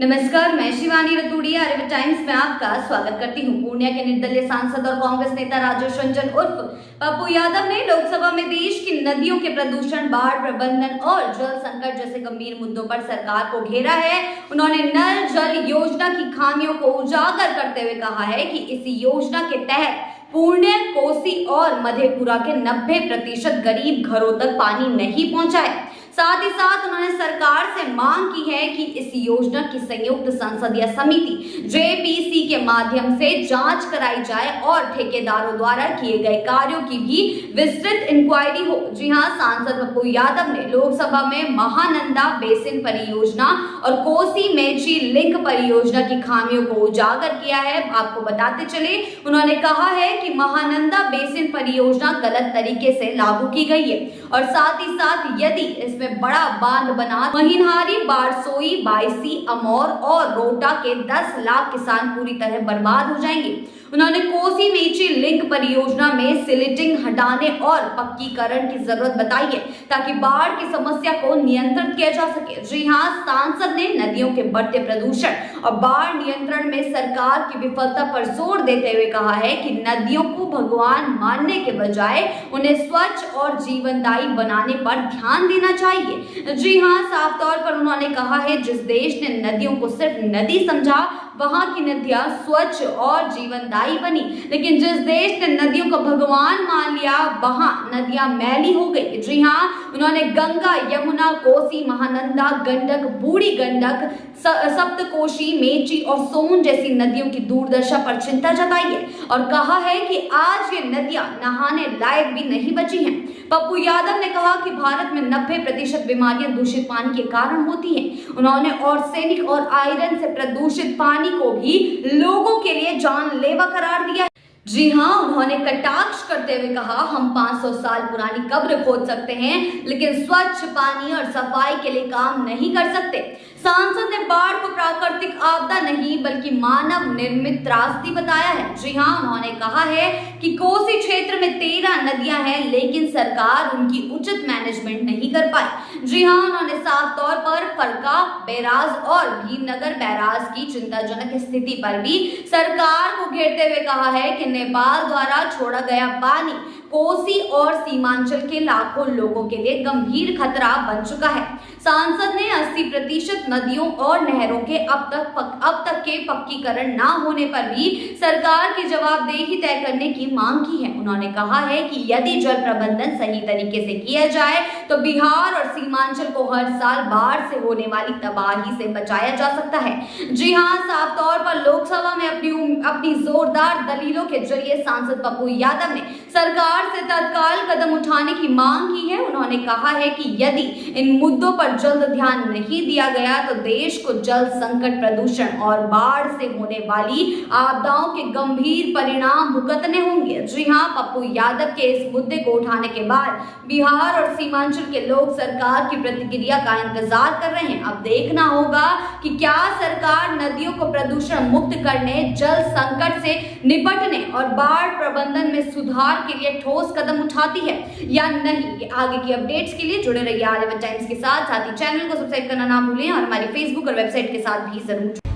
नमस्कार, मैं शिवानी रतूड़िया आर्य टाइम्स में आपका स्वागत करती हूँ। पूर्णिया के निर्दलीय सांसद और कांग्रेस नेता राजेश रंजन उर्फ पप्पू यादव ने लोकसभा में देश की नदियों के प्रदूषण, बाढ़ प्रबंधन और जल संकट जैसे गंभीर मुद्दों पर सरकार को घेरा है। उन्होंने नल जल योजना की खामियों को उजागर करते हुए कहा है कि इस योजना के तहत पूर्णिया, कोसी और मधेपुरा के 90% गरीब घरों तक पानी नहीं पहुंचा है। साथ ही साथ उन्होंने सरकार से मांग की है कि इस योजना की संयुक्त संसदीय समिति जेपीसी के माध्यम से जांच कराई जाए और ठेकेदारों द्वारा किए गए कार्यों की भी विस्तृत इंक्वायरी हो। जी हां, सांसद पप्पू यादव ने लोकसभा में महानंदा बेसिन परियोजना और कोसी मेची लिंक परियोजना की खामियों को उजागर किया है। आपको बताते चले, उन्होंने कहा है कि महानंदा बेसिन परियोजना गलत तरीके से लागू की गई है और साथ ही साथ यदि इसमें बड़ा बांध बना महिनहारी, बारसोई, बायसी, अमौर और रोटा के 10 लाख किसान पूरी तरह बर्बाद हो जाएंगे। उन्होंने कोसी मेची लिंक परियोजना में सिलिटिंग हटाने और पक्कीकरण की जरूरत बताई है ताकि बाढ़ की समस्या को नियंत्रित किया जा सके। जी हां, सांसद ने नदियों के बढ़ते प्रदूषण और बाढ़ नियंत्रण में सरकार की विफलता पर जोर देते हुए कहा है कि नदियों को भगवान मानने के बजाय उन्हें स्वच्छ और जीवनदायी बनाने पर ध्यान देना चाहिए। जी हां, साफ तौर पर उन्होंने कहा है, जिस देश ने नदियों को सिर्फ नदी समझा वहां की नदियां स्वच्छ और जीवनदायी बनी, लेकिन जिस देश ने नदियों को भगवान मान लिया वहां नदियां मैली हो गई। जी हां, उन्होंने गंगा, यमुना, कोसी, महानंदा, गंडक, बूढ़ी गंडक, सप्तकोशी, मेची और सोन जैसी नदियों की दुर्दशा पर चिंता जताई है और कहा है कि आज ये नदियां नहाने लायक भी नहीं बची हैं। पप्पू यादव ने कहा कि भारत में 90% बीमारियां दूषित पानी के कारण होती हैं। उन्होंने आर्सेनिक और आयरन से प्रदूषित पानी को भी लोगों के लिए जानलेवा करार दिया है। जी हां, उन्होंने कटाक्ष करते हुए कहा, हम 500 साल पुरानी कब्र खोद सकते हैं लेकिन स्वच्छ पानी और सफाई के लिए काम नहीं कर सकते। सांसद ने बाढ़ को प्राकृतिक आपदा नहीं बल्कि मानव निर्मित त्रासदी बताया है। जी हां, उन्होंने कहा है कि कोसी क्षेत्र में 13 नदियां हैं लेकिन सरकार उनकी उचित मैनेजमेंट नहीं कर पाई। जी हां, उन्होंने साफ तौर पर फरका बैराज और भीमनगर बैराज की चिंताजनक स्थिति पर भी सरकार को घेरते हुए कहा है कि नेपाल द्वारा छोड़ा गया पानी कोसी और सीमांचल के लाखों लोगों के लिए गंभीर खतरा बन चुका है। सांसद ने 80% नदियों और नहरों के अब तक के पक्कीकरण न होने पर भी सरकार की जवाबदेही तय करने की मांग की है। उन्होंने कहा है कि यदि जल प्रबंधन सही तरीके से किया जाए तो बिहार और सीमांचल को हर साल बाढ़ से होने वाली तबाही से बचाया जा सकता है। जी हां, साफ तौर पर लोकसभा में अपनी जोरदार दलीलों के जरिए सांसद पप्पू यादव ने सरकार से तत्काल कदम उठाने की मांग की है। उन्होंने कहा है कि यदि इन मुद्दों पर जल्द ध्यान नहीं दिया गया तो देश को जल संकट, प्रदूषण और बाढ़ से होने वाली आपदाओं के गंभीर परिणाम भुगतने होंगे। जी हां, पप्पू यादव के इस मुद्दे को उठाने के बाद बिहार और सीमांचल के लोग सरकार की प्रतिक्रिया का इंतजार कर रहे हैं। अब देखना होगा कि क्या सरकार नदियों को प्रदूषण मुक्त करने, जल संकट से निपटने और बाढ़ प्रबंधन में सुधार के लिए ठोस कदम उठाती है या नहीं। आगे की अपडेट्स के लिए जुड़े रहिए आर्य टाइम्स के साथ ही चैनल को सब्सक्राइब करना ना भूलें और हमारी फेसबुक और वेबसाइट के साथ भी जरूर